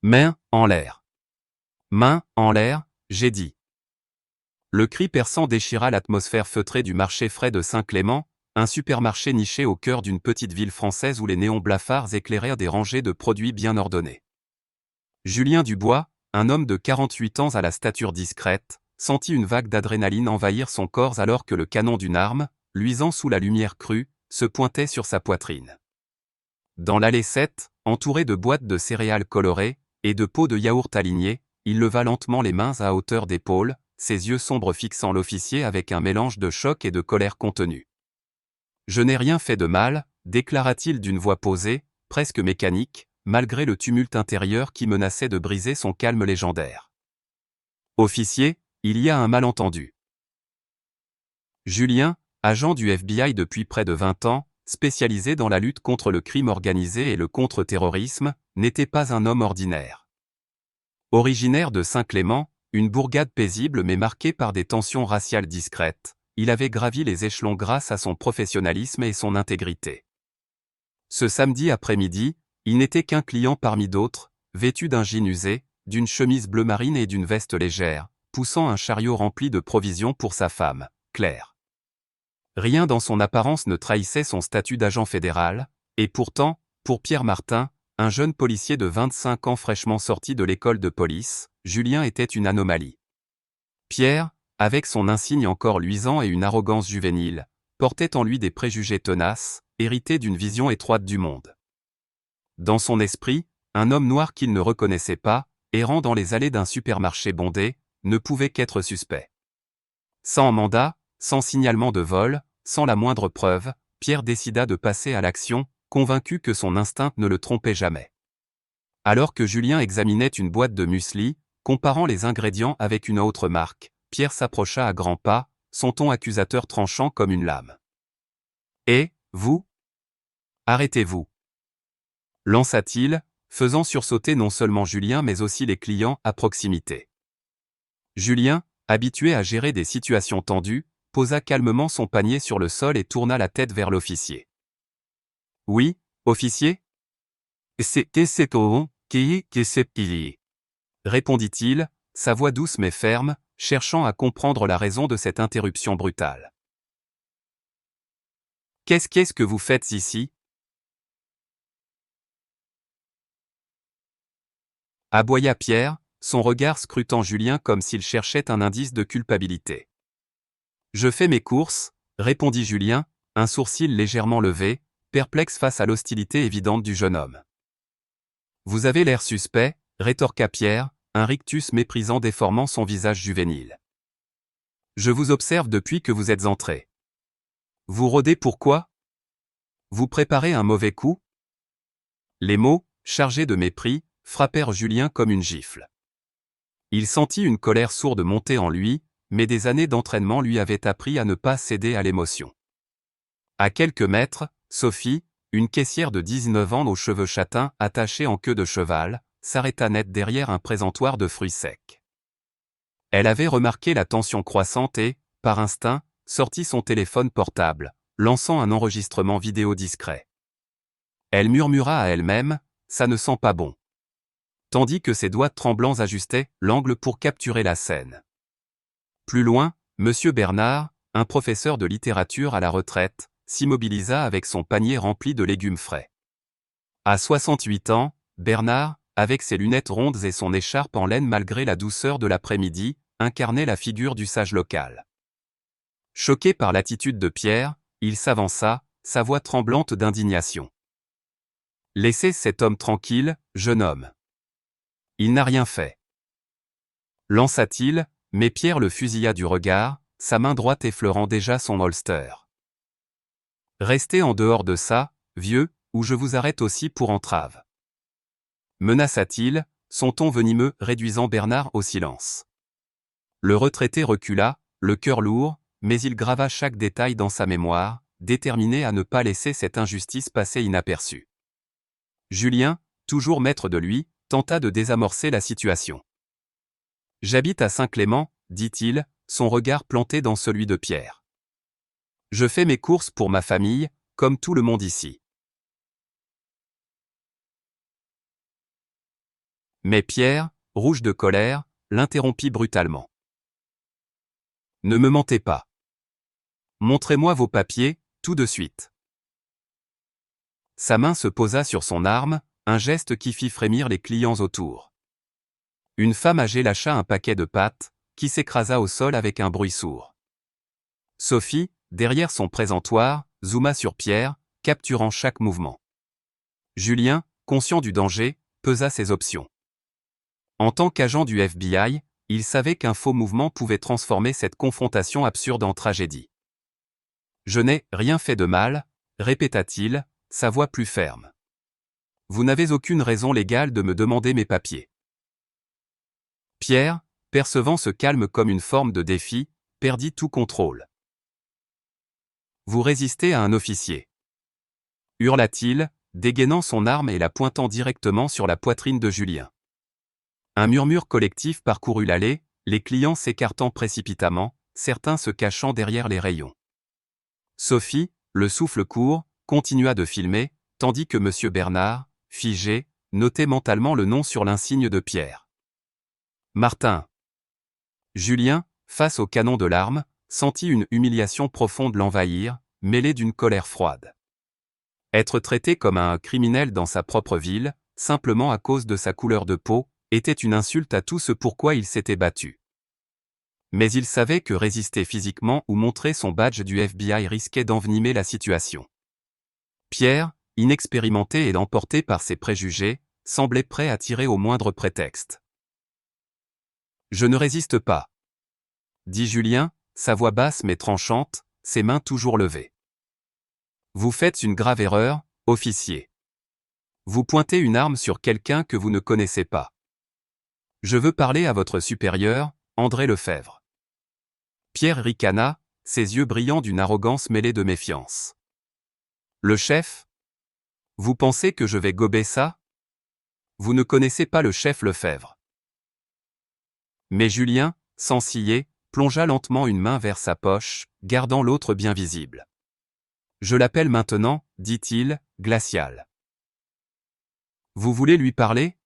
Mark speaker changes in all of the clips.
Speaker 1: Main en l'air. Main en l'air, j'ai dit. Le cri perçant déchira l'atmosphère feutrée du marché frais de Saint-Clément, un supermarché niché au cœur d'une petite ville française où les néons blafards éclairèrent des rangées de produits bien ordonnés. Julien Dubois, un homme de 48 ans à la stature discrète, sentit une vague d'adrénaline envahir son corps alors que le canon d'une arme, luisant sous la lumière crue, se pointait sur sa poitrine. Dans l'allée 7, entouré de boîtes de céréales colorées et de pots de yaourt alignés, il leva lentement les mains à hauteur d'épaule, ses yeux sombres fixant l'officier avec un mélange de choc et de colère contenue. « Je n'ai rien fait de mal », déclara-t-il d'une voix posée, presque mécanique, malgré le tumulte intérieur qui menaçait de briser son calme légendaire. « Officier, il y a un malentendu. » Julien, agent du FBI depuis près de 20 ans, spécialisé dans la lutte contre le crime organisé et le contre-terrorisme, n'était pas un homme ordinaire. Originaire de Saint-Clément, une bourgade paisible mais marquée par des tensions raciales discrètes, il avait gravi les échelons grâce à son professionnalisme et son intégrité. Ce samedi après-midi, il n'était qu'un client parmi d'autres, vêtu d'un jean usé, d'une chemise bleu marine et d'une veste légère, poussant un chariot rempli de provisions pour sa femme, Claire. Rien dans son apparence ne trahissait son statut d'agent fédéral, et pourtant, pour Pierre Martin, un jeune policier de 25 ans fraîchement sorti de l'école de police, Julien était une anomalie. Pierre, avec son insigne encore luisant et une arrogance juvénile, portait en lui des préjugés tenaces, hérités d'une vision étroite du monde. Dans son esprit, un homme noir qu'il ne reconnaissait pas, errant dans les allées d'un supermarché bondé, ne pouvait qu'être suspect. Sans mandat, sans signalement de vol, sans la moindre preuve, Pierre décida de passer à l'action, convaincu que son instinct ne le trompait jamais. Alors que Julien examinait une boîte de muesli, comparant les ingrédients avec une autre marque, Pierre s'approcha à grands pas, son ton accusateur tranchant comme une lame. « Et, vous ? Arrêtez-vous » lança-t-il, faisant sursauter non seulement Julien mais aussi les clients à proximité. Julien, habitué à gérer des situations tendues, posa calmement son panier sur le sol et tourna la tête vers l'officier. « Oui, officier ? Répondit-il, sa voix douce mais ferme, cherchant à comprendre la raison de cette interruption brutale. « Qu'est-ce que vous faites ici ? » aboya Pierre, son regard scrutant Julien comme s'il cherchait un indice de culpabilité. « Je fais mes courses, » répondit Julien, un sourcil légèrement levé, perplexe face à l'hostilité évidente du jeune homme. « Vous avez l'air suspect, » rétorqua Pierre, un rictus méprisant déformant son visage juvénile. « Je vous observe depuis que vous êtes entré. Vous rôdez pourquoi ? Vous préparez un mauvais coup ? » Les mots, chargés de mépris, frappèrent Julien comme une gifle. Il sentit une colère sourde monter en lui, mais des années d'entraînement lui avaient appris à ne pas céder à l'émotion. À quelques mètres, Sophie, une caissière de 19 ans aux cheveux châtains attachés en queue de cheval, s'arrêta net derrière un présentoir de fruits secs. Elle avait remarqué la tension croissante et, par instinct, sortit son téléphone portable, lançant un enregistrement vidéo discret. Elle murmura à elle-même, « ça ne sent pas bon », tandis que ses doigts tremblants ajustaient l'angle pour capturer la scène. Plus loin, Monsieur Bernard, un professeur de littérature à la retraite, s'immobilisa avec son panier rempli de légumes frais. À 68 ans, Bernard, avec ses lunettes rondes et son écharpe en laine malgré la douceur de l'après-midi, incarnait la figure du sage local. Choqué par l'attitude de Pierre, il s'avança, sa voix tremblante d'indignation. « Laissez cet homme tranquille, jeune homme. Il n'a rien fait. » lança-t-il, mais Pierre le fusilla du regard, sa main droite effleurant déjà son holster. « Restez en dehors de ça, vieux, ou je vous arrête aussi pour entrave. » menaça-t-il, son ton venimeux réduisant Bernard au silence. Le retraité recula, le cœur lourd, mais il grava chaque détail dans sa mémoire, déterminé à ne pas laisser cette injustice passer inaperçue. Julien, toujours maître de lui, tenta de désamorcer la situation. « J'habite à Saint-Clément, » dit-il, son regard planté dans celui de Pierre. « Je fais mes courses pour ma famille, comme tout le monde ici. » Mais Pierre, rouge de colère, l'interrompit brutalement. Ne me mentez pas. Montrez-moi vos papiers, tout de suite. Sa main se posa sur son arme, un geste qui fit frémir les clients autour. Une femme âgée lâcha un paquet de pâtes, qui s'écrasa au sol avec un bruit sourd. Sophie, derrière son présentoir, zooma sur Pierre, capturant chaque mouvement. Julien, conscient du danger, pesa ses options. En tant qu'agent du FBI, il savait qu'un faux mouvement pouvait transformer cette confrontation absurde en tragédie. « Je n'ai rien fait de mal », répéta-t-il, sa voix plus ferme. « Vous n'avez aucune raison légale de me demander mes papiers. » Pierre, percevant ce calme comme une forme de défi, perdit tout contrôle. « Vous résistez à un officier » hurla-t-il, dégainant son arme et la pointant directement sur la poitrine de Julien. Un murmure collectif parcourut l'allée, les clients s'écartant précipitamment, certains se cachant derrière les rayons. Sophie, le souffle court, continua de filmer, tandis que M. Bernard, figé, notait mentalement le nom sur l'insigne de Pierre. Martin. Julien, face au canon de l'arme, sentit une humiliation profonde l'envahir, mêlée d'une colère froide. Être traité comme un criminel dans sa propre ville, simplement à cause de sa couleur de peau, était une insulte à tout ce pourquoi il s'était battu. Mais il savait que résister physiquement ou montrer son badge du FBI risquait d'envenimer la situation. Pierre, inexpérimenté et emporté par ses préjugés, semblait prêt à tirer au moindre prétexte. « Je ne résiste pas », dit Julien, sa voix basse mais tranchante, ses mains toujours levées. « Vous faites une grave erreur, officier. Vous pointez une arme sur quelqu'un que vous ne connaissez pas. Je veux parler à votre supérieur, André Lefebvre. » Pierre ricana, ses yeux brillants d'une arrogance mêlée de méfiance. « Le chef ? Vous pensez que je vais gober ça ? Vous ne connaissez pas le chef Lefebvre. » Mais Julien, sans ciller, plongea lentement une main vers sa poche, gardant l'autre bien visible. « Je l'appelle maintenant, dit-il, glacial. Vous voulez lui parler ? »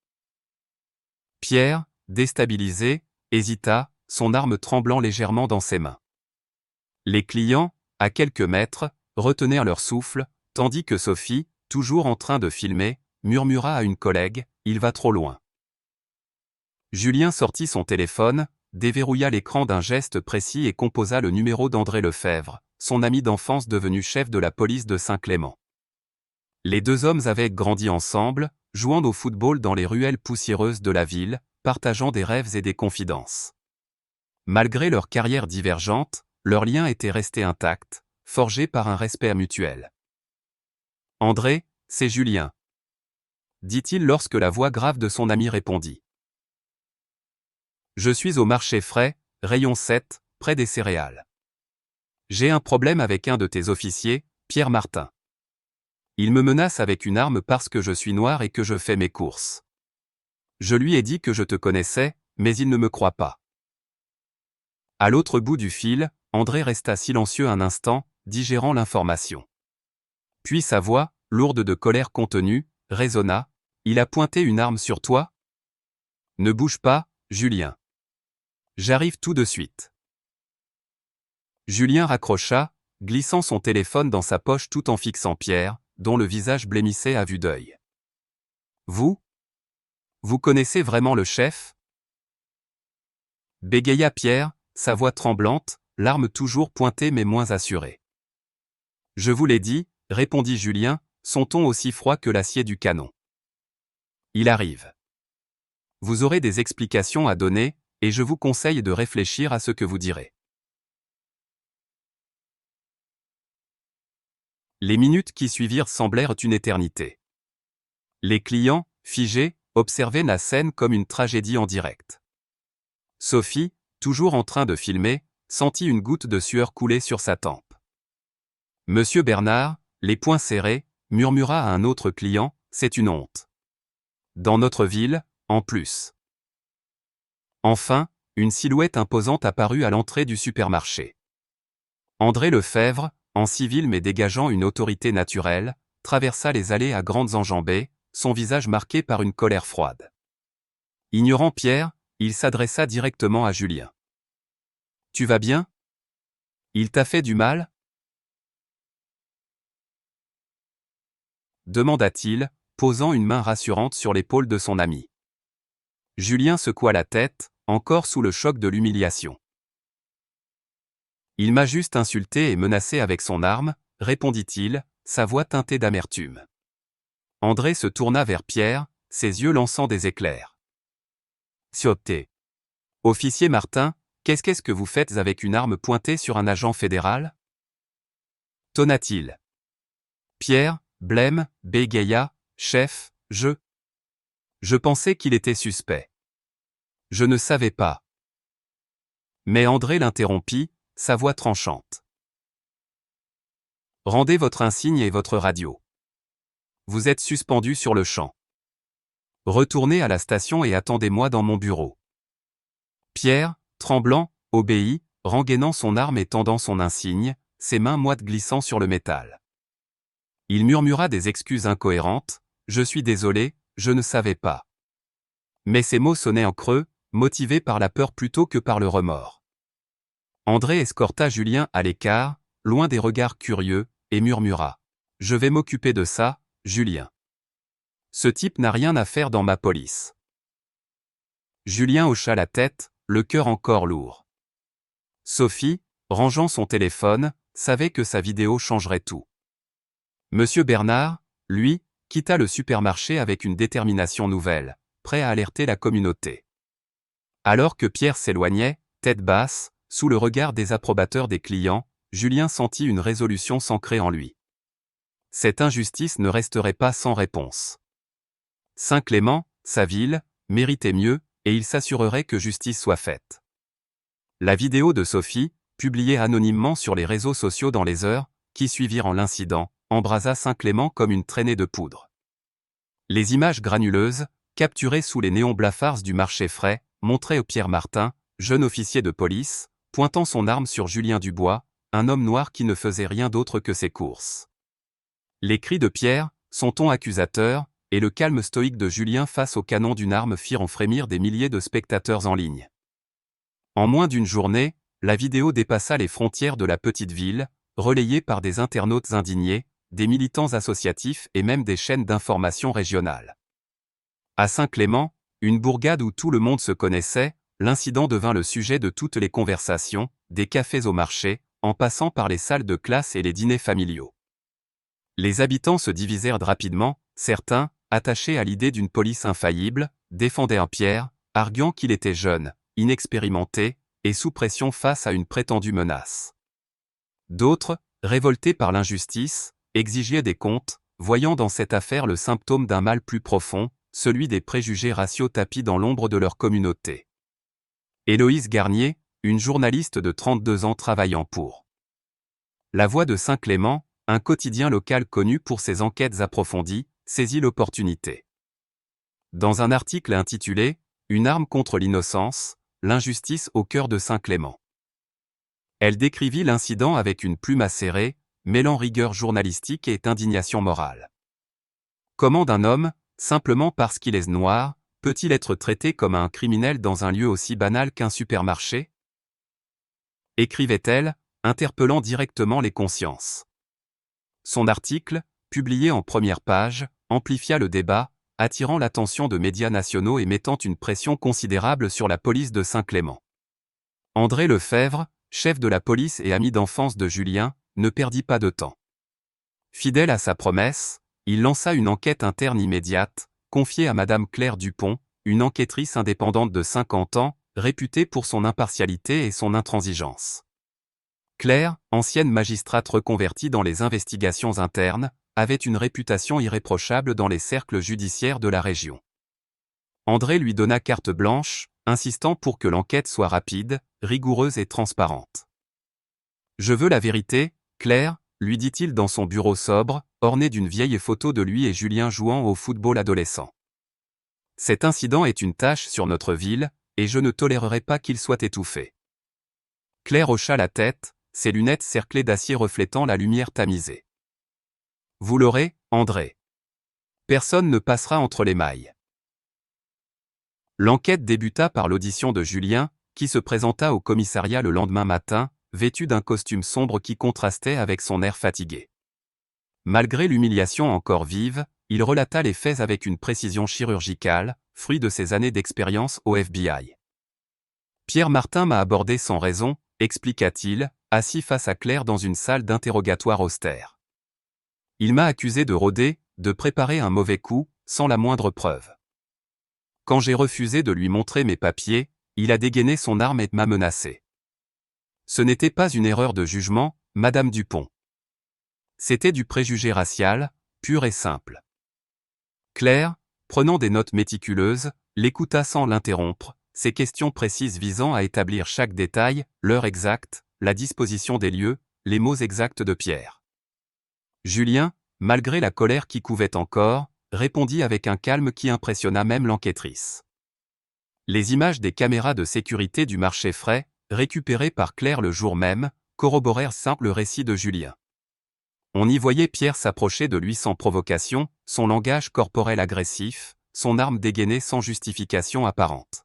Speaker 1: Pierre, déstabilisé, hésita, son arme tremblant légèrement dans ses mains. Les clients, à quelques mètres, retenaient leur souffle, tandis que Sophie, toujours en train de filmer, murmura à une collègue, « Il va trop loin. » Julien sortit son téléphone, déverrouilla l'écran d'un geste précis et composa le numéro d'André Lefebvre, son ami d'enfance devenu chef de la police de Saint-Clément. Les deux hommes avaient grandi ensemble, jouant au football dans les ruelles poussiéreuses de la ville, partageant des rêves et des confidences. Malgré leurs carrières divergentes, leur lien était resté intact, forgé par un respect mutuel. « André, c'est Julien. » dit-il lorsque la voix grave de son ami répondit. « Je suis au marché frais, rayon 7, près des céréales. J'ai un problème avec un de tes officiers, Pierre Martin. Il me menace avec une arme parce que je suis noir et que je fais mes courses. Je lui ai dit que je te connaissais, mais il ne me croit pas. » À l'autre bout du fil, André resta silencieux un instant, digérant l'information. Puis sa voix, lourde de colère contenue, résonna. « Il a pointé une arme sur toi ? Ne bouge pas, Julien. J'arrive tout de suite. » Julien raccrocha, glissant son téléphone dans sa poche tout en fixant Pierre, dont le visage blêmissait à vue d'œil. « Vous connaissez vraiment le chef ? » bégaya Pierre, sa voix tremblante, l'arme toujours pointée mais moins assurée. « Je vous l'ai dit, » répondit Julien, son ton aussi froid que l'acier du canon. « Il arrive. Vous aurez des explications à donner, et je vous conseille de réfléchir à ce que vous direz. » Les minutes qui suivirent semblèrent une éternité. Les clients, figés, observaient la scène comme une tragédie en direct. Sophie, toujours en train de filmer, sentit une goutte de sueur couler sur sa tempe. Monsieur Bernard, les poings serrés, murmura à un autre client, « C'est une honte. Dans notre ville, en plus. » Enfin, une silhouette imposante apparut à l'entrée du supermarché. André Lefebvre, en civil mais dégageant une autorité naturelle, traversa les allées à grandes enjambées, son visage marqué par une colère froide. Ignorant Pierre, il s'adressa directement à Julien. « Tu vas bien? Il t'a fait du mal ?» demanda-t-il, posant une main rassurante sur l'épaule de son ami. Julien secoua la tête, encore sous le choc de l'humiliation. « Il m'a juste insulté et menacé avec son arme, » répondit-il, sa voix teintée d'amertume. André se tourna vers Pierre, ses yeux lançant des éclairs. « Sûreté. Officier Martin, qu'est-ce que vous faites avec une arme pointée sur un agent fédéral ?» tonna-t-il. Pierre, blême, bégaya, « Chef, je pensais qu'il était suspect. Je ne savais pas. » Mais André l'interrompit, sa voix tranchante. « Rendez votre insigne et votre radio. Vous êtes suspendu sur le champ. Retournez à la station et attendez-moi dans mon bureau. » Pierre, tremblant, obéit, rengainant son arme et tendant son insigne, ses mains moites glissant sur le métal. Il murmura des excuses incohérentes, « Je suis désolé, je ne savais pas. » Mais ces mots sonnaient en creux, motivés par la peur plutôt que par le remords. André escorta Julien à l'écart, loin des regards curieux, et murmura. « Je vais m'occuper de ça, Julien. Ce type n'a rien à faire dans ma police. » Julien hocha la tête, le cœur encore lourd. Sophie, rangeant son téléphone, savait que sa vidéo changerait tout. Monsieur Bernard, lui, quitta le supermarché avec une détermination nouvelle, prêt à alerter la communauté. Alors que Pierre s'éloignait, tête basse, sous le regard désapprobateur des clients, Julien sentit une résolution s'ancrer en lui. Cette injustice ne resterait pas sans réponse. Saint-Clément, sa ville, méritait mieux, et il s'assurerait que justice soit faite. La vidéo de Sophie, publiée anonymement sur les réseaux sociaux dans les heures qui suivirent l'incident, embrasa Saint-Clément comme une traînée de poudre. Les images granuleuses, capturées sous les néons blafards du marché frais, montraient Pierre Martin, jeune officier de police, pointant son arme sur Julien Dubois, un homme noir qui ne faisait rien d'autre que ses courses. Les cris de Pierre, son ton accusateur, et le calme stoïque de Julien face au canon d'une arme firent frémir des milliers de spectateurs en ligne. En moins d'une journée, la vidéo dépassa les frontières de la petite ville, relayée par des internautes indignés, des militants associatifs et même des chaînes d'information régionales. À Saint-Clément, une bourgade où tout le monde se connaissait, l'incident devint le sujet de toutes les conversations, des cafés au marché, en passant par les salles de classe et les dîners familiaux. Les habitants se divisèrent rapidement, certains, attachés à l'idée d'une police infaillible, défendaient Pierre, arguant qu'il était jeune, inexpérimenté, et sous pression face à une prétendue menace. D'autres, révoltés par l'injustice, exigeaient des comptes, voyant dans cette affaire le symptôme d'un mal plus profond, celui des préjugés raciaux tapis dans l'ombre de leur communauté. Héloïse Garnier, une journaliste de 32 ans travaillant pour La Voix de Saint-Clément, un quotidien local connu pour ses enquêtes approfondies, saisit l'opportunité. Dans un article intitulé « Une arme contre l'innocence, l'injustice au cœur de Saint-Clément », elle décrivit l'incident avec une plume acérée, mêlant rigueur journalistique et indignation morale. Comment d'un homme, simplement parce qu'il est noir, peut-il être traité comme un criminel dans un lieu aussi banal qu'un supermarché ? Écrivait-elle, interpellant directement les consciences. Son article, publié en première page, amplifia le débat, attirant l'attention de médias nationaux et mettant une pression considérable sur la police de Saint-Clément. André Lefebvre, chef de la police et ami d'enfance de Julien, ne perdit pas de temps. Fidèle à sa promesse, il lança une enquête interne immédiate, confiée à Madame Claire Dupont, une enquêtrice indépendante de 50 ans, réputée pour son impartialité et son intransigeance. Claire, ancienne magistrate reconvertie dans les investigations internes, avait une réputation irréprochable dans les cercles judiciaires de la région. André lui donna carte blanche, insistant pour que l'enquête soit rapide, rigoureuse et transparente. « Je veux la vérité, Claire », lui dit-il dans son bureau sobre, orné d'une vieille photo de lui et Julien jouant au football adolescent. « Cet incident est une tache sur notre ville, et je ne tolérerai pas qu'il soit étouffé. » Claire hocha la tête, ses lunettes cerclées d'acier reflétant la lumière tamisée. « Vous l'aurez, André. Personne ne passera entre les mailles. » L'enquête débuta par l'audition de Julien, qui se présenta au commissariat le lendemain matin, vêtu d'un costume sombre qui contrastait avec son air fatigué. Malgré l'humiliation encore vive, il relata les faits avec une précision chirurgicale, fruit de ses années d'expérience au FBI. Pierre Martin m'a abordé sans raison, expliqua-t-il, assis face à Claire dans une salle d'interrogatoire austère. Il m'a accusé de rôder, de préparer un mauvais coup, sans la moindre preuve. Quand j'ai refusé de lui montrer mes papiers, il a dégainé son arme et m'a menacé. Ce n'était pas une erreur de jugement, Madame Dupont. C'était du préjugé racial, pur et simple. Claire, prenant des notes méticuleuses, l'écouta sans l'interrompre, ses questions précises visant à établir chaque détail, l'heure exacte, la disposition des lieux, les mots exacts de Pierre. Julien, malgré la colère qui couvait encore, répondit avec un calme qui impressionna même l'enquêtrice. Les images des caméras de sécurité du marché frais, récupérées par Claire le jour même, corroborèrent simple récit de Julien. On y voyait Pierre s'approcher de lui sans provocation, son langage corporel agressif, son arme dégainée sans justification apparente.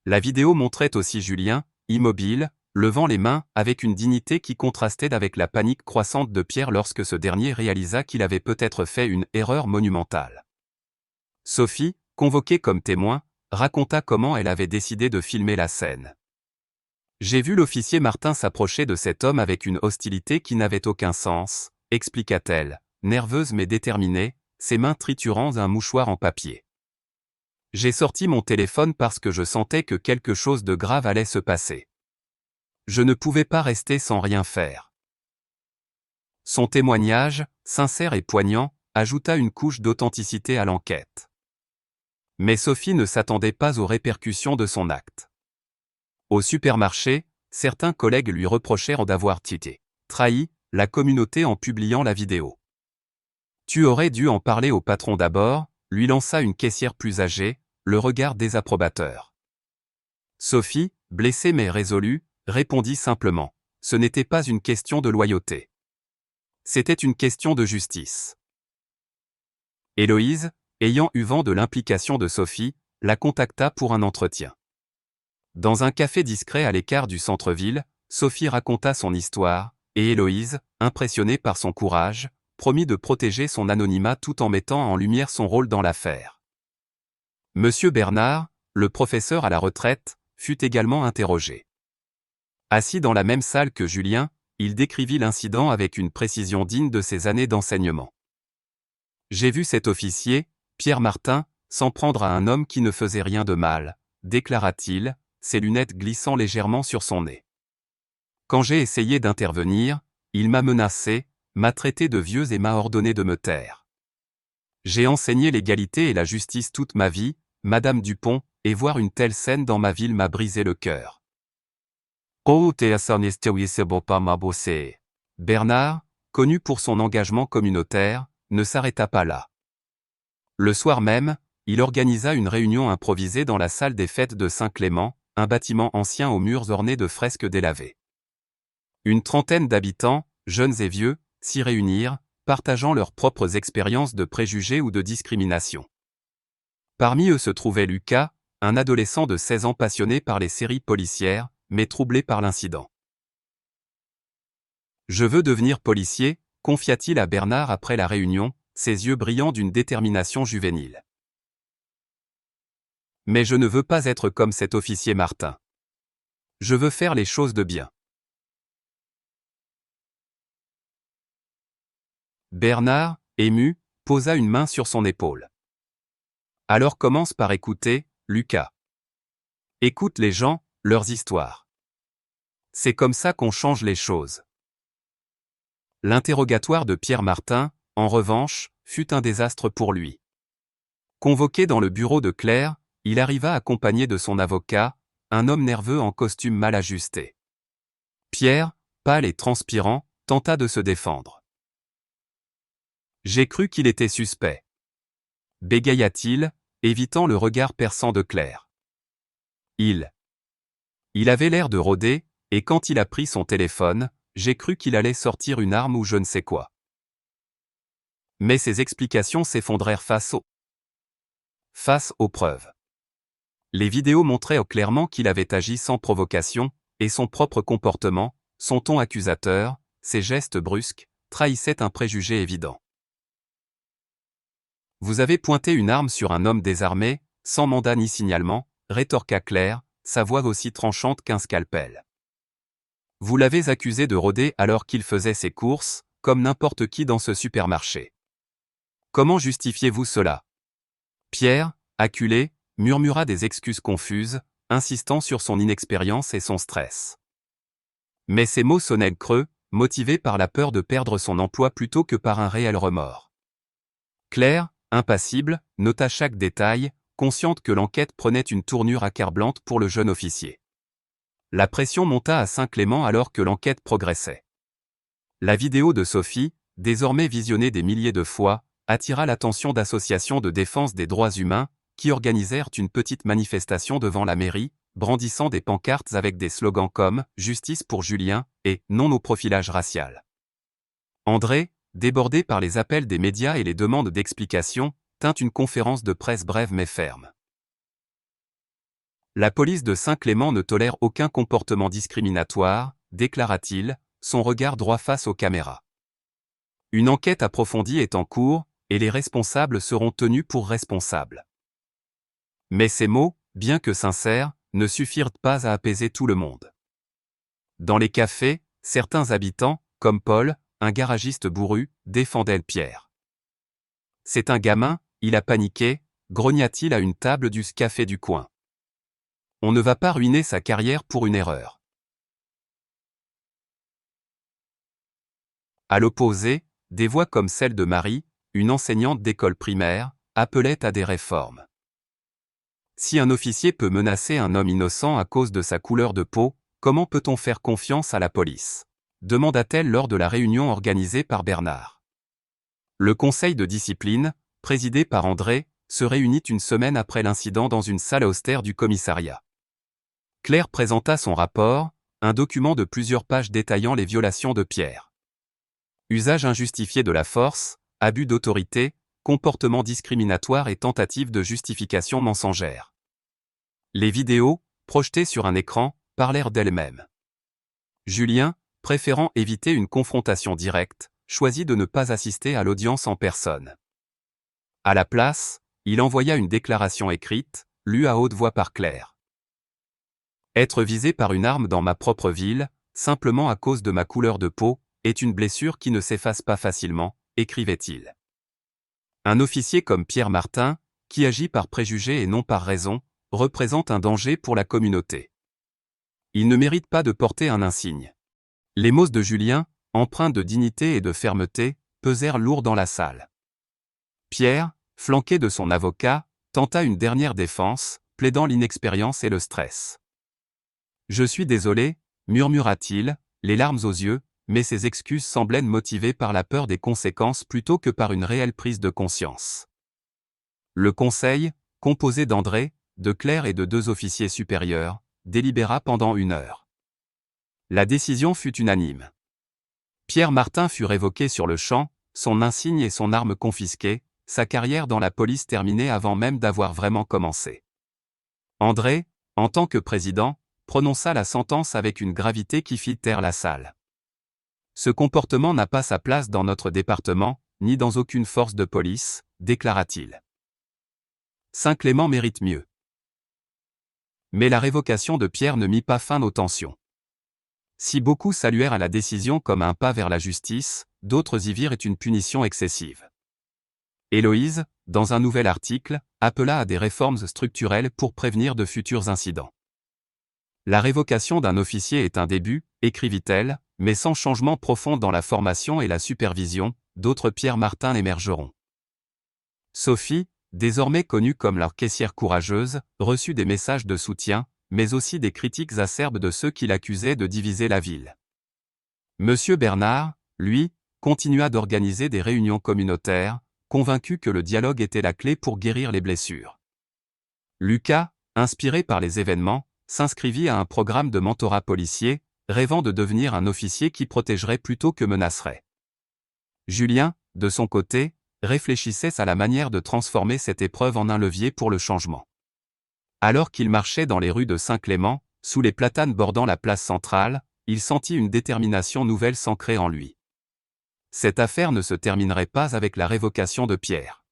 Speaker 1: La vidéo montrait aussi Julien, immobile, levant les mains avec une dignité qui contrastait avec la panique croissante de Pierre lorsque ce dernier réalisa qu'il avait peut-être fait une erreur monumentale. Sophie, convoquée comme témoin, raconta comment elle avait décidé de filmer la scène. J'ai vu l'officier Martin s'approcher de cet homme avec une hostilité qui n'avait aucun sens, expliqua-t-elle, nerveuse mais déterminée, ses mains triturant un mouchoir en papier. J'ai sorti mon téléphone parce que je sentais que quelque chose de grave allait se passer. Je ne pouvais pas rester sans rien faire. Son témoignage, sincère et poignant, ajouta une couche d'authenticité à l'enquête. Mais Sophie ne s'attendait pas aux répercussions de son acte. Au supermarché, certains collègues lui reprochèrent d'avoir trahi la communauté en publiant la vidéo. Tu aurais dû en parler au patron d'abord, lui lança une caissière plus âgée, le regard désapprobateur. Sophie, blessée mais résolue, répondit simplement. Ce n'était pas une question de loyauté. C'était une question de justice. Héloïse, ayant eu vent de l'implication de Sophie, la contacta pour un entretien. Dans un café discret à l'écart du centre-ville, Sophie raconta son histoire, et Héloïse, impressionnée par son courage, promit de protéger son anonymat tout en mettant en lumière son rôle dans l'affaire. Monsieur Bernard, le professeur à la retraite, fut également interrogé. Assis dans la même salle que Julien, il décrivit l'incident avec une précision digne de ses années d'enseignement. J'ai vu cet officier, Pierre Martin, s'en prendre à un homme qui ne faisait rien de mal, déclara-t-il, ses lunettes glissant légèrement sur son nez. Quand j'ai essayé d'intervenir, il m'a menacé, m'a traité de vieux et m'a ordonné de me taire. J'ai enseigné l'égalité et la justice toute ma vie, Madame Dupont, et voir une telle scène dans ma ville m'a brisé le cœur. Bernard, connu pour son engagement communautaire, ne s'arrêta pas là. Le soir même, il organisa une réunion improvisée dans la salle des fêtes de Saint-Clément, un bâtiment ancien aux murs ornés de fresques délavées. Une trentaine d'habitants, jeunes et vieux, s'y réunirent, partageant leurs propres expériences de préjugés ou de discrimination. Parmi eux se trouvait Lucas, un adolescent de 16 ans passionné par les séries policières, mais troublé par l'incident. « Je veux devenir policier », confia-t-il à Bernard après la réunion, ses yeux brillants d'une détermination juvénile. « Mais je ne veux pas être comme cet officier Martin. Je veux faire les choses de bien. » Bernard, ému, posa une main sur son épaule. « Alors commence par écouter, Lucas. Écoute les gens, leurs histoires. C'est comme ça qu'on change les choses. » L'interrogatoire de Pierre Martin, en revanche, fut un désastre pour lui. Convoqué dans le bureau de Claire, il arriva accompagné de son avocat, un homme nerveux en costume mal ajusté. Pierre, pâle et transpirant, tenta de se défendre. « J'ai cru qu'il était suspect. » bégaya-t-il, évitant le regard perçant de Claire. Il avait l'air de rôder, et quand il a pris son téléphone, j'ai cru qu'il allait sortir une arme ou je ne sais quoi. Mais ses explications s'effondrèrent face aux preuves. Les vidéos montraient clairement qu'il avait agi sans provocation, et son propre comportement, son ton accusateur, ses gestes brusques, trahissaient un préjugé évident. Vous avez pointé une arme sur un homme désarmé, sans mandat ni signalement, rétorqua Claire, sa voix aussi tranchante qu'un scalpel. Vous l'avez accusé de rôder alors qu'il faisait ses courses, comme n'importe qui dans ce supermarché. Comment justifiez-vous cela? Pierre, acculé, murmura des excuses confuses, insistant sur son inexpérience et son stress. Mais ces mots sonnaient creux, motivés par la peur de perdre son emploi plutôt que par un réel remords. Claire, impassible, nota chaque détail, consciente que l'enquête prenait une tournure accablante pour le jeune officier. La pression monta à Saint-Clément alors que l'enquête progressait. La vidéo de Sophie, désormais visionnée des milliers de fois, attira l'attention d'associations de défense des droits humains, qui organisèrent une petite manifestation devant la mairie, brandissant des pancartes avec des slogans comme « Justice pour Julien » et « Non au profilage racial ». André, débordé par les appels des médias et les demandes d'explications, tint une conférence de presse brève mais ferme. La police de Saint-Clément ne tolère aucun comportement discriminatoire, déclara-t-il, son regard droit face aux caméras. Une enquête approfondie est en cours, et les responsables seront tenus pour responsables. Mais ces mots, bien que sincères, ne suffirent pas à apaiser tout le monde. Dans les cafés, certains habitants, comme Paul, un garagiste bourru, défendaient Pierre. C'est un gamin, il a paniqué, grogna-t-il à une table du café du coin. On ne va pas ruiner sa carrière pour une erreur. À l'opposé, des voix comme celle de Marie, une enseignante d'école primaire, appelaient à des réformes. Si un officier peut menacer un homme innocent à cause de sa couleur de peau, comment peut-on faire confiance à la police? Demanda-t-elle lors de la réunion organisée par Bernard. Le conseil de discipline, présidé par André, se réunit une semaine après l'incident dans une salle austère du commissariat. Claire présenta son rapport, un document de plusieurs pages détaillant les violations de Pierre. Usage injustifié de la force, abus d'autorité, comportement discriminatoire et tentative de justification mensongère. Les vidéos, projetées sur un écran, parlèrent d'elles-mêmes. Julien, préférant éviter une confrontation directe, choisit de ne pas assister à l'audience en personne. À la place, il envoya une déclaration écrite, lue à haute voix par Claire. Être visé par une arme dans ma propre ville, simplement à cause de ma couleur de peau, est une blessure qui ne s'efface pas facilement, écrivait-il. Un officier comme Pierre Martin, qui agit par préjugé et non par raison, représente un danger pour la communauté. Il ne mérite pas de porter un insigne. Les mots de Julien, empreints de dignité et de fermeté, pesèrent lourd dans la salle. Pierre, flanqué de son avocat, tenta une dernière défense, plaidant l'inexpérience et le stress. « Je suis désolé », murmura-t-il, les larmes aux yeux, mais ses excuses semblaient motivées par la peur des conséquences plutôt que par une réelle prise de conscience. Le conseil, composé d'André, de Claire et de 2 officiers supérieurs, délibéra pendant 1 heure. La décision fut unanime. Pierre Martin fut révoqué sur le champ, son insigne et son arme confisquées, sa carrière dans la police terminée avant même d'avoir vraiment commencé. André, en tant que président, prononça la sentence avec une gravité qui fit taire la salle. Ce comportement n'a pas sa place dans notre département, ni dans aucune force de police, déclara-t-il. Saint-Clément mérite mieux. Mais la révocation de Pierre ne mit pas fin aux tensions. Si beaucoup saluèrent la décision comme un pas vers la justice, d'autres y virent une punition excessive. Héloïse, dans un nouvel article, appela à des réformes structurelles pour prévenir de futurs incidents. La révocation d'un officier est un début, écrivit-elle, mais sans changement profond dans la formation et la supervision, d'autres Pierre Martin émergeront. Sophie, désormais connue comme leur caissière courageuse, reçut des messages de soutien, mais aussi des critiques acerbes de ceux qui l'accusaient de diviser la ville. Monsieur Bernard, lui, continua d'organiser des réunions communautaires, convaincu que le dialogue était la clé pour guérir les blessures. Lucas, inspiré par les événements, s'inscrivit à un programme de mentorat policier, rêvant de devenir un officier qui protégerait plutôt que menacerait. Julien, de son côté, réfléchissait à la manière de transformer cette épreuve en un levier pour le changement. Alors qu'il marchait dans les rues de Saint-Clément, sous les platanes bordant la place centrale, il sentit une détermination nouvelle s'ancrer en lui. Cette affaire ne se terminerait pas avec la révocation de Pierre.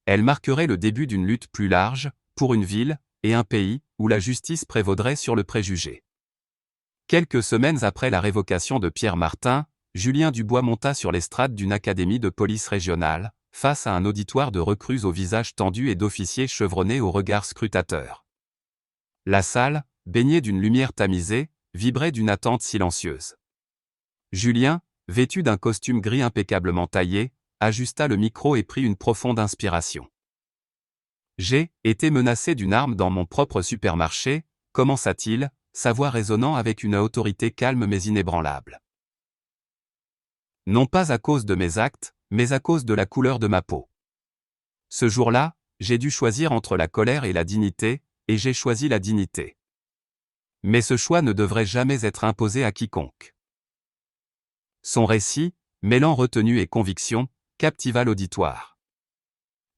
Speaker 1: Elle marquerait le début d'une lutte plus large, pour une ville et un pays, où la justice prévaudrait sur le préjugé. Quelques semaines après la révocation de Pierre Martin, Julien Dubois monta sur l'estrade d'une académie de police régionale, face à un auditoire de recrues au visage tendu et d'officiers chevronnés au regard scrutateur. La salle, baignée d'une lumière tamisée, vibrait d'une attente silencieuse. Julien, vêtu d'un costume gris impeccablement taillé, ajusta le micro et prit une profonde inspiration. « J'ai été menacé d'une arme dans mon propre supermarché », commença-t-il, sa voix résonnant avec une autorité calme mais inébranlable. « Non pas à cause de mes actes, mais à cause de la couleur de ma peau. Ce jour-là, j'ai dû choisir entre la colère et la dignité, et j'ai choisi la dignité. Mais ce choix ne devrait jamais être imposé à quiconque. » Son récit, mêlant retenue et conviction, captiva l'auditoire.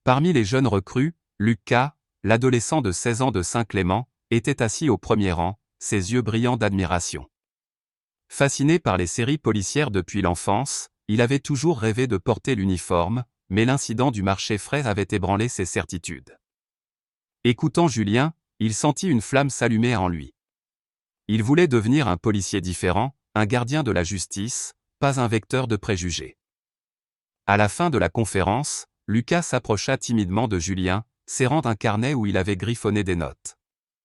Speaker 1: Parmi les jeunes recrues, Lucas, l'adolescent de 16 ans de Saint-Clément, était assis au premier rang, ses yeux brillants d'admiration. Fasciné par les séries policières depuis l'enfance, il avait toujours rêvé de porter l'uniforme, mais l'incident du marché frais avait ébranlé ses certitudes. Écoutant Julien, il sentit une flamme s'allumer en lui. Il voulait devenir un policier différent, un gardien de la justice, pas un vecteur de préjugés. À la fin de la conférence, Lucas s'approcha timidement de Julien, serrant un carnet où il avait griffonné des notes.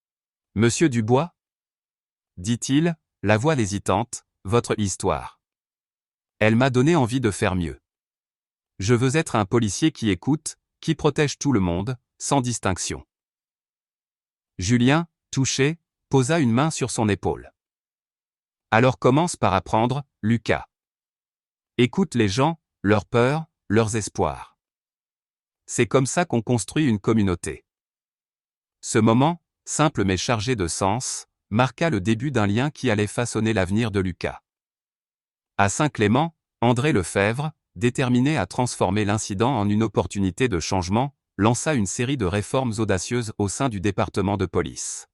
Speaker 1: « Monsieur Dubois » dit-il, la voix hésitante, « votre histoire. Elle m'a donné envie de faire mieux. Je veux être un policier qui écoute, qui protège tout le monde, sans distinction. » Julien, touché, posa une main sur son épaule. « Alors commence par apprendre, Lucas. Écoute les gens, leurs peurs, leurs espoirs. C'est comme ça qu'on construit une communauté. » Ce moment, simple mais chargé de sens, marqua le début d'un lien qui allait façonner l'avenir de Lucas. À Saint-Clément, André Lefebvre, déterminé à transformer l'incident en une opportunité de changement, lança une série de réformes audacieuses au sein du département de police.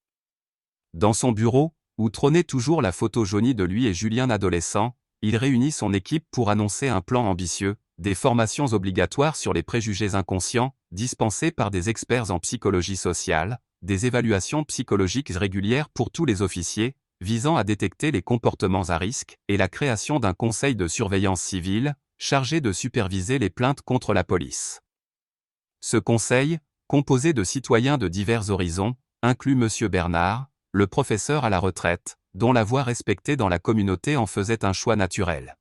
Speaker 1: Dans son bureau, où trônait toujours la photo jaunie de lui et Julien adolescent, il réunit son équipe pour annoncer un plan ambitieux, des formations obligatoires sur les préjugés inconscients, dispensées par des experts en psychologie sociale, des évaluations psychologiques régulières pour tous les officiers, visant à détecter les comportements à risque, et la création d'un conseil de surveillance civile, chargé de superviser les plaintes contre la police. Ce conseil, composé de citoyens de divers horizons, inclut M. Bernard, le professeur à la retraite, dont la voix respectée dans la communauté en faisait un choix naturel.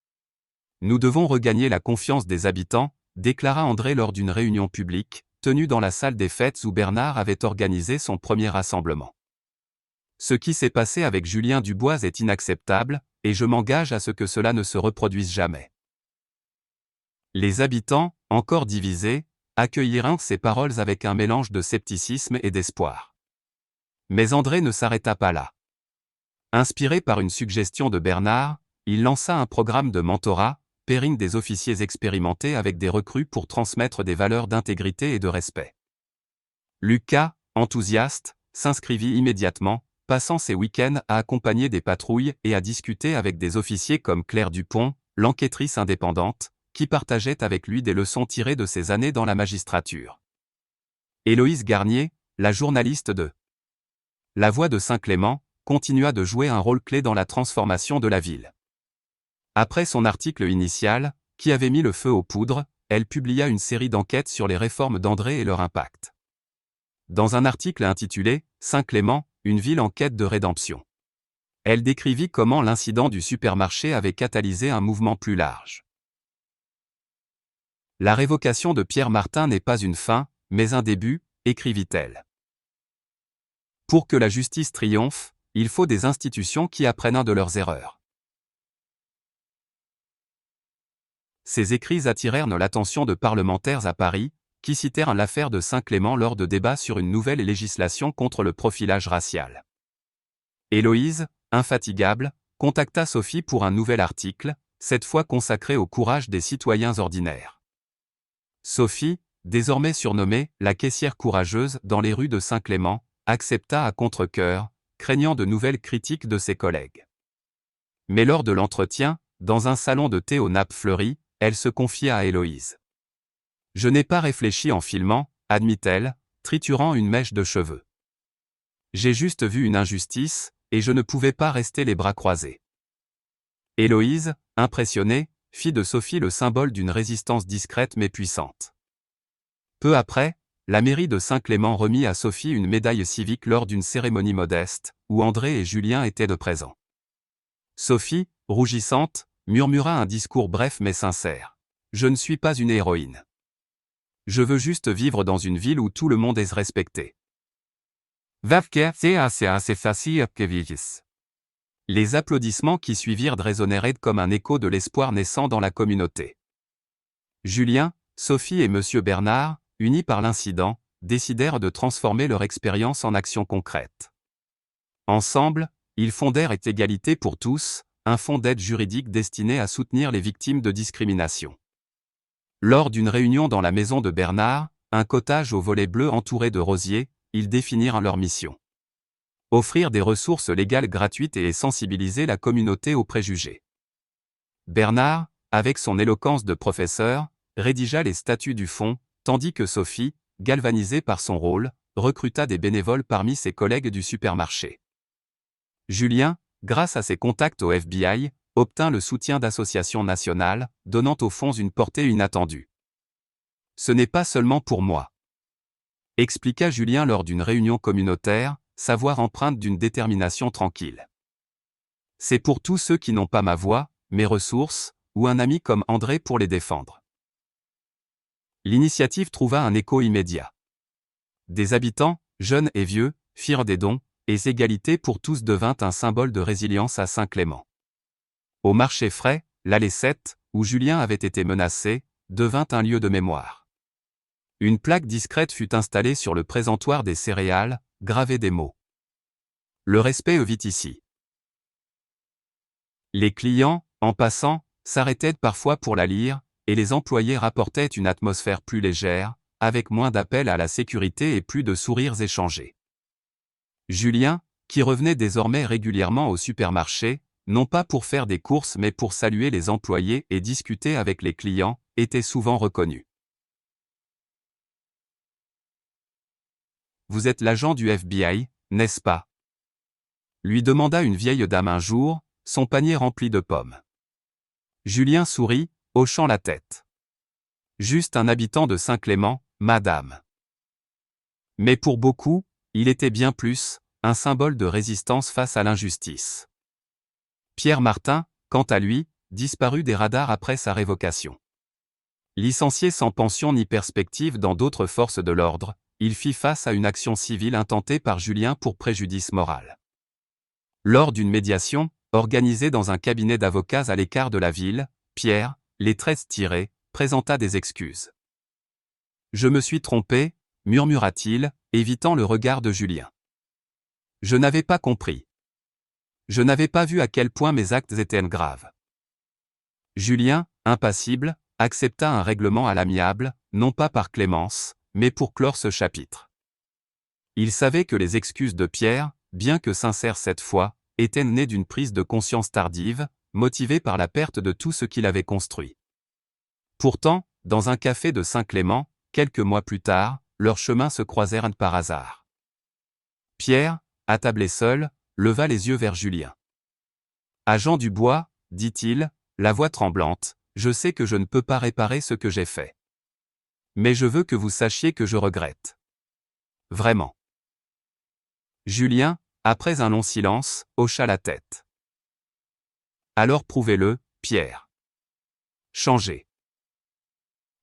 Speaker 1: « Nous devons regagner la confiance des habitants », déclara André lors d'une réunion publique, tenue dans la salle des fêtes où Bernard avait organisé son premier rassemblement. « Ce qui s'est passé avec Julien Dubois est inacceptable, et je m'engage à ce que cela ne se reproduise jamais. » Les habitants, encore divisés, accueillirent ces paroles avec un mélange de scepticisme et d'espoir. Mais André ne s'arrêta pas là. Inspiré par une suggestion de Bernard, il lança un programme de mentorat, pairing des officiers expérimentés avec des recrues pour transmettre des valeurs d'intégrité et de respect. Lucas, enthousiaste, s'inscrivit immédiatement, passant ses week-ends à accompagner des patrouilles et à discuter avec des officiers comme Claire Dupont, l'enquêtrice indépendante, qui partageait avec lui des leçons tirées de ses années dans la magistrature. Héloïse Garnier, la journaliste de La Voix de Saint-Clément, continua de jouer un rôle clé dans la transformation de la ville. Après son article initial, qui avait mis le feu aux poudres, elle publia une série d'enquêtes sur les réformes d'André et leur impact. Dans un article intitulé « Saint-Clément, une ville en quête de rédemption », elle décrivit comment l'incident du supermarché avait catalysé un mouvement plus large. « La révocation de Pierre Martin n'est pas une fin, mais un début », écrivit-elle. Pour que la justice triomphe, il faut des institutions qui apprennent de leurs erreurs. Ces écrits attirèrent l'attention de parlementaires à Paris, qui citèrent l'affaire de Saint-Clément lors de débats sur une nouvelle législation contre le profilage racial. Héloïse, infatigable, contacta Sophie pour un nouvel article, cette fois consacré au courage des citoyens ordinaires. Sophie, désormais surnommée « la caissière courageuse » dans les rues de Saint-Clément, accepta à contre-cœur, craignant de nouvelles critiques de ses collègues. Mais lors de l'entretien, dans un salon de thé aux nappes fleuries, elle se confia à Héloïse. « Je n'ai pas réfléchi en filmant, » admit-elle, triturant une mèche de cheveux. « J'ai juste vu une injustice, et je ne pouvais pas rester les bras croisés. » Héloïse, impressionnée, fit de Sophie le symbole d'une résistance discrète mais puissante. Peu après, la mairie de Saint-Clément remit à Sophie une médaille civique lors d'une cérémonie modeste, où André et Julien étaient de présents. Sophie, rougissante, murmura un discours bref mais sincère. « Je ne suis pas une héroïne. Je veux juste vivre dans une ville où tout le monde est respecté. » Les applaudissements qui suivirent résonnèrent comme un écho de l'espoir naissant dans la communauté. Julien, Sophie et Monsieur Bernard, unis par l'incident, décidèrent de transformer leur expérience en action concrète. Ensemble, ils fondèrent Égalité pour tous, un fonds d'aide juridique destiné à soutenir les victimes de discrimination. Lors d'une réunion dans la maison de Bernard, un cottage au volet bleu entouré de rosiers, ils définirent leur mission. Offrir des ressources légales gratuites et sensibiliser la communauté aux préjugés. Bernard, avec son éloquence de professeur, rédigea les statuts du fonds, tandis que Sophie, galvanisée par son rôle, recruta des bénévoles parmi ses collègues du supermarché. Julien, grâce à ses contacts au FBI, obtint le soutien d'associations nationales, donnant aux fonds une portée inattendue. « Ce n'est pas seulement pour moi », expliqua Julien lors d'une réunion communautaire, sa voix empreinte d'une détermination tranquille. « C'est pour tous ceux qui n'ont pas ma voix, mes ressources, ou un ami comme André pour les défendre. » L'initiative trouva un écho immédiat. Des habitants, jeunes et vieux, firent des dons, et Égalité pour tous devint un symbole de résilience à Saint-Clément. Au marché frais, l'allée 7, où Julien avait été menacé, devint un lieu de mémoire. Une plaque discrète fut installée sur le présentoir des céréales, gravée des mots. « Le respect vit ici. » Les clients, en passant, s'arrêtaient parfois pour la lire, et les employés rapportaient une atmosphère plus légère, avec moins d'appels à la sécurité et plus de sourires échangés. Julien, qui revenait désormais régulièrement au supermarché, non pas pour faire des courses mais pour saluer les employés et discuter avec les clients, était souvent reconnu. « Vous êtes l'agent du FBI, n'est-ce pas ?» lui demanda une vieille dame un jour, son panier rempli de pommes. Julien sourit, hochant la tête. « Juste un habitant de Saint-Clément, madame. » Mais pour beaucoup, il était bien plus, un symbole de résistance face à l'injustice. Pierre Martin, quant à lui, disparut des radars après sa révocation. Licencié sans pension ni perspective dans d'autres forces de l'ordre, il fit face à une action civile intentée par Julien pour préjudice moral. Lors d'une médiation, organisée dans un cabinet d'avocats à l'écart de la ville, Pierre, les traits tirés, présenta des excuses. « Je me suis trompé », murmura-t-il, évitant le regard de Julien. « Je n'avais pas compris. Je n'avais pas vu à quel point mes actes étaient graves. » Julien, impassible, accepta un règlement à l'amiable, non pas par clémence, mais pour clore ce chapitre. Il savait que les excuses de Pierre, bien que sincères cette fois, étaient nées d'une prise de conscience tardive, motivée par la perte de tout ce qu'il avait construit. Pourtant, dans un café de Saint-Clément, quelques mois plus tard, leurs chemins se croisèrent par hasard. Pierre, attablé seul, leva les yeux vers Julien. « Agent Dubois, dit-il, la voix tremblante, je sais que je ne peux pas réparer ce que j'ai fait. Mais je veux que vous sachiez que je regrette. Vraiment. » Julien, après un long silence, hocha la tête. « Alors prouvez-le, Pierre. Changez. »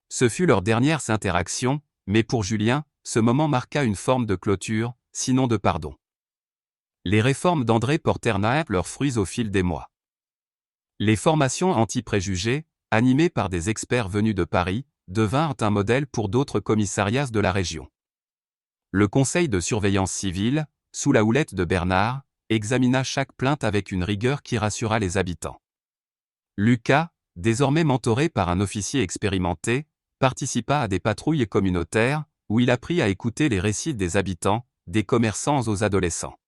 Speaker 1: Ce fut leur dernière interaction, mais pour Julien, ce moment marqua une forme de clôture, sinon de pardon. Les réformes d'André portèrent leurs fruits au fil des mois. Les formations anti-préjugés, animées par des experts venus de Paris, devinrent un modèle pour d'autres commissariats de la région. Le conseil de surveillance civile, sous la houlette de Bernard, examina chaque plainte avec une rigueur qui rassura les habitants. Lucas, désormais mentoré par un officier expérimenté, participa à des patrouilles communautaires, où il apprit à écouter les récits des habitants, des commerçants aux adolescents.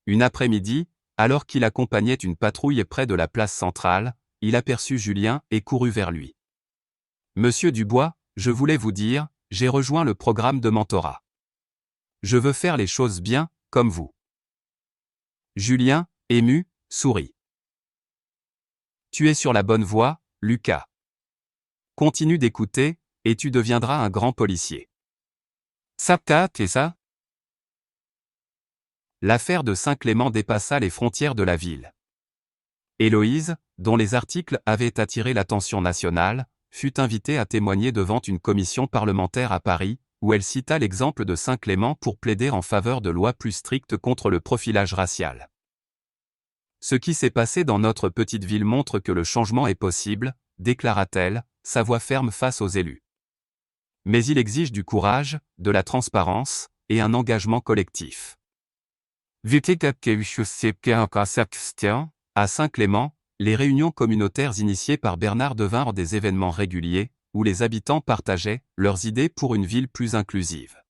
Speaker 1: Une après-midi, alors qu'il accompagnait une patrouille près de la place centrale, il aperçut Julien et courut vers lui. « Monsieur Dubois, je voulais vous dire, j'ai rejoint le programme de mentorat. Je veux faire les choses bien, comme vous. » Julien, ému, sourit. « Tu es sur la bonne voie, Lucas. Continue d'écouter, et tu deviendras un grand policier. » Sapta, c'est ça? L'affaire de Saint-Clément dépassa les frontières de la ville. Héloïse, dont les articles avaient attiré l'attention nationale, fut invitée à témoigner devant une commission parlementaire à Paris, où elle cita l'exemple de Saint-Clément pour plaider en faveur de lois plus strictes contre le profilage racial. « Ce qui s'est passé dans notre petite ville montre que le changement est possible, déclara-t-elle, sa voix ferme face aux élus. Mais il exige du courage, de la transparence, et un engagement collectif. » À Saint-Clément, les réunions communautaires initiées par Bernard devinrent des événements réguliers, où les habitants partageaient leurs idées pour une ville plus inclusive.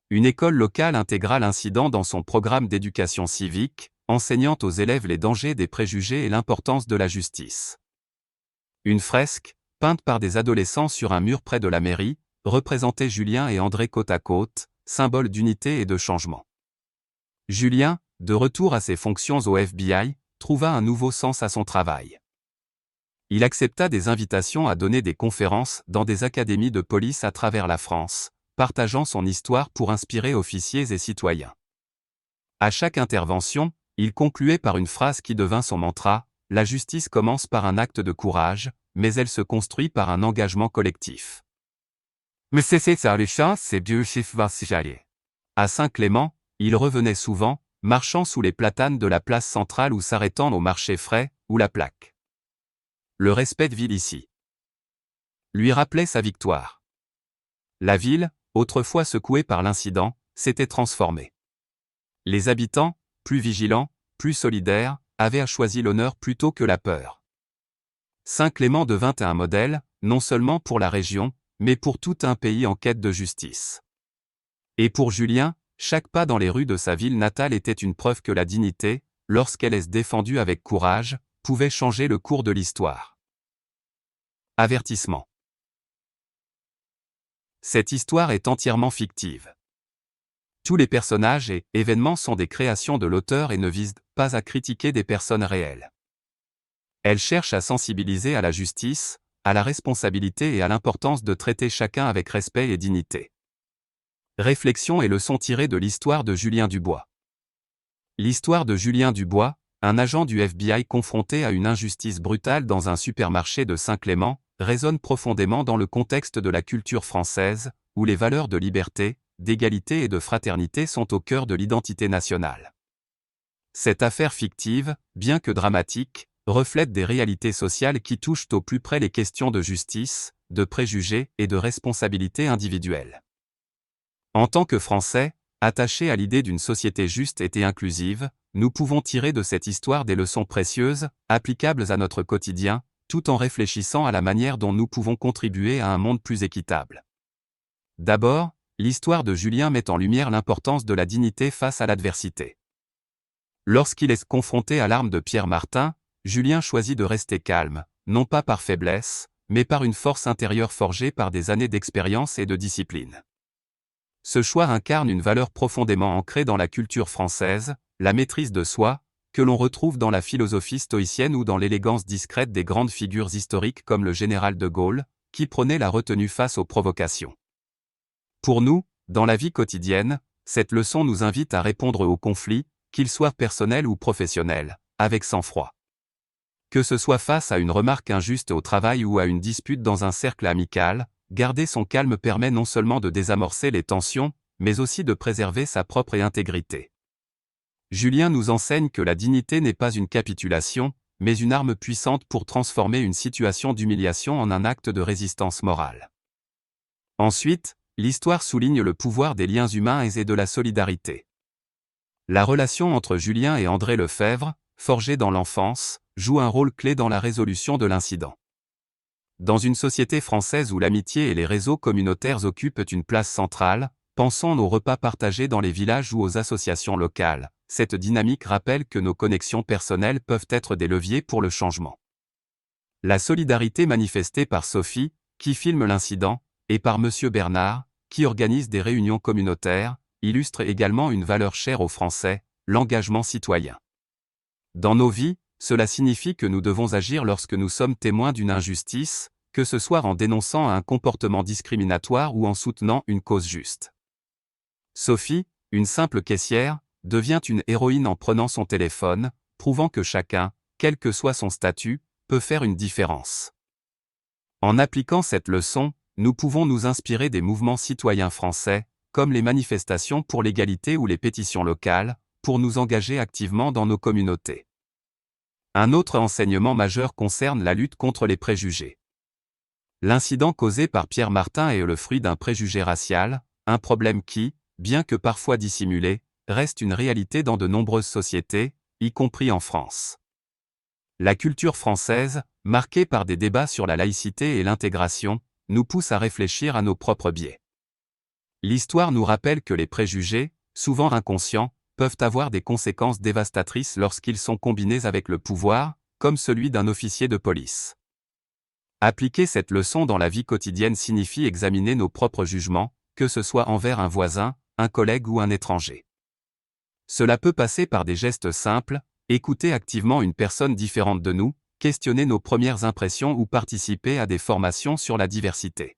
Speaker 1: Une école locale intégra l'incident dans son programme d'éducation civique, enseignant aux élèves les dangers des préjugés et l'importance de la justice. Une fresque, peinte par des adolescents sur un mur près de la mairie, représentait Julien et André côte à côte, symbole d'unité et de changement. Julien, de retour à ses fonctions au FBI, trouva un nouveau sens à son travail. Il accepta des invitations à donner des conférences dans des académies de police à travers la France, partageant son histoire pour inspirer officiers et citoyens. À chaque intervention, il concluait par une phrase qui devint son mantra: « La justice commence par un acte de courage, mais elle se construit par un engagement collectif. » À Saint-Clément, il revenait souvent, marchant sous les platanes de la place centrale ou s'arrêtant au marché frais, ou la plaque. Le respect de ville ici lui rappelait sa victoire. La ville, autrefois secouée par l'incident, s'était transformée. Les habitants, plus vigilants, plus solidaires, avaient choisi l'honneur plutôt que la peur. Saint-Clément devint un modèle, non seulement pour la région, mais pour tout un pays en quête de justice. Et pour Julien, chaque pas dans les rues de sa ville natale était une preuve que la dignité, lorsqu'elle est défendue avec courage, pouvait changer le cours de l'histoire. Avertissement. Cette histoire est entièrement fictive. Tous les personnages et événements sont des créations de l'auteur et ne visent pas à critiquer des personnes réelles. Elle cherche à sensibiliser à la justice, à la responsabilité et à l'importance de traiter chacun avec respect et dignité. Réflexions et leçons tirées de l'histoire de Julien Dubois. L'histoire de Julien Dubois, un agent du FBI confronté à une injustice brutale dans un supermarché de Saint-Clément, résonne profondément dans le contexte de la culture française, où les valeurs de liberté, d'égalité et de fraternité sont au cœur de l'identité nationale. Cette affaire fictive, bien que dramatique, reflète des réalités sociales qui touchent au plus près les questions de justice, de préjugés et de responsabilité individuelle. En tant que Français, attachés à l'idée d'une société juste et inclusive, nous pouvons tirer de cette histoire des leçons précieuses, applicables à notre quotidien, tout en réfléchissant à la manière dont nous pouvons contribuer à un monde plus équitable. D'abord, l'histoire de Julien met en lumière l'importance de la dignité face à l'adversité. Lorsqu'il est confronté à l'arme de Pierre Martin, Julien choisit de rester calme, non pas par faiblesse, mais par une force intérieure forgée par des années d'expérience et de discipline. Ce choix incarne une valeur profondément ancrée dans la culture française, la maîtrise de soi, que l'on retrouve dans la philosophie stoïcienne ou dans l'élégance discrète des grandes figures historiques comme le général de Gaulle, qui prônait la retenue face aux provocations. Pour nous, dans la vie quotidienne, cette leçon nous invite à répondre aux conflits, qu'ils soient personnels ou professionnels, avec sang-froid. Que ce soit face à une remarque injuste au travail ou à une dispute dans un cercle amical, garder son calme permet non seulement de désamorcer les tensions, mais aussi de préserver sa propre intégrité. Julien nous enseigne que la dignité n'est pas une capitulation, mais une arme puissante pour transformer une situation d'humiliation en un acte de résistance morale. Ensuite, l'histoire souligne le pouvoir des liens humains et de la solidarité. La relation entre Julien et André Lefebvre, forgée dans l'enfance, joue un rôle clé dans la résolution de l'incident. Dans une société française où l'amitié et les réseaux communautaires occupent une place centrale, pensons aux repas partagés dans les villages ou aux associations locales. Cette dynamique rappelle que nos connexions personnelles peuvent être des leviers pour le changement. La solidarité manifestée par Sophie, qui filme l'incident, et par Monsieur Bernard, qui organise des réunions communautaires, illustre également une valeur chère aux Français, l'engagement citoyen. Dans nos vies, cela signifie que nous devons agir lorsque nous sommes témoins d'une injustice, que ce soit en dénonçant un comportement discriminatoire ou en soutenant une cause juste. Sophie, une simple caissière, devient une héroïne en prenant son téléphone, prouvant que chacun, quel que soit son statut, peut faire une différence. En appliquant cette leçon, nous pouvons nous inspirer des mouvements citoyens français, comme les manifestations pour l'égalité ou les pétitions locales, pour nous engager activement dans nos communautés. Un autre enseignement majeur concerne la lutte contre les préjugés. L'incident causé par Pierre Martin est le fruit d'un préjugé racial, un problème qui, bien que parfois dissimulé, reste une réalité dans de nombreuses sociétés, y compris en France. La culture française, marquée par des débats sur la laïcité et l'intégration, nous pousse à réfléchir à nos propres biais. L'histoire nous rappelle que les préjugés, souvent inconscients, peuvent avoir des conséquences dévastatrices lorsqu'ils sont combinés avec le pouvoir, comme celui d'un officier de police. Appliquer cette leçon dans la vie quotidienne signifie examiner nos propres jugements, que ce soit envers un voisin, un collègue ou un étranger. Cela peut passer par des gestes simples, écouter activement une personne différente de nous, questionner nos premières impressions ou participer à des formations sur la diversité.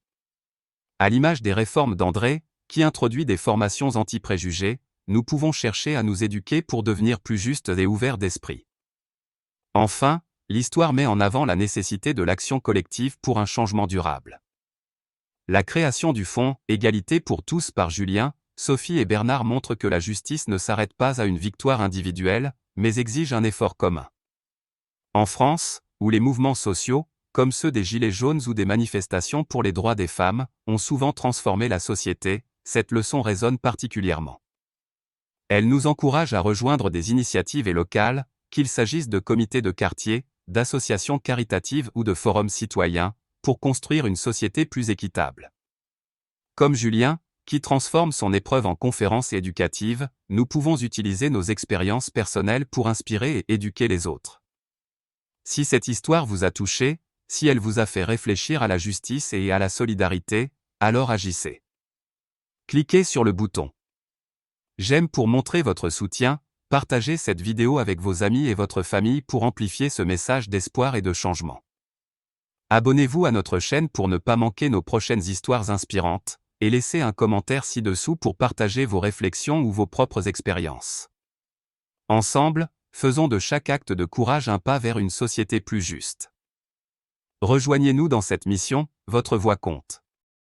Speaker 1: À l'image des réformes d'André, qui introduit des formations anti-préjugés, nous pouvons chercher à nous éduquer pour devenir plus justes et ouverts d'esprit. Enfin, l'histoire met en avant la nécessité de l'action collective pour un changement durable. La création du fonds « Égalité pour tous » par Julien, Sophie et Bernard montre que la justice ne s'arrête pas à une victoire individuelle, mais exige un effort commun. En France, où les mouvements sociaux, comme ceux des Gilets jaunes ou des manifestations pour les droits des femmes, ont souvent transformé la société, cette leçon résonne particulièrement. Elle nous encourage à rejoindre des initiatives locales, qu'il s'agisse de comités de quartier, d'associations caritatives ou de forums citoyens, pour construire une société plus équitable. Comme Julien, qui transforme son épreuve en conférence éducative, nous pouvons utiliser nos expériences personnelles pour inspirer et éduquer les autres. Si cette histoire vous a touché, si elle vous a fait réfléchir à la justice et à la solidarité, alors agissez. Cliquez sur le bouton j'aime pour montrer votre soutien, partagez cette vidéo avec vos amis et votre famille pour amplifier ce message d'espoir et de changement. Abonnez-vous à notre chaîne pour ne pas manquer nos prochaines histoires inspirantes, et laissez un commentaire ci-dessous pour partager vos réflexions ou vos propres expériences. Ensemble, faisons de chaque acte de courage un pas vers une société plus juste. Rejoignez-nous dans cette mission, votre voix compte.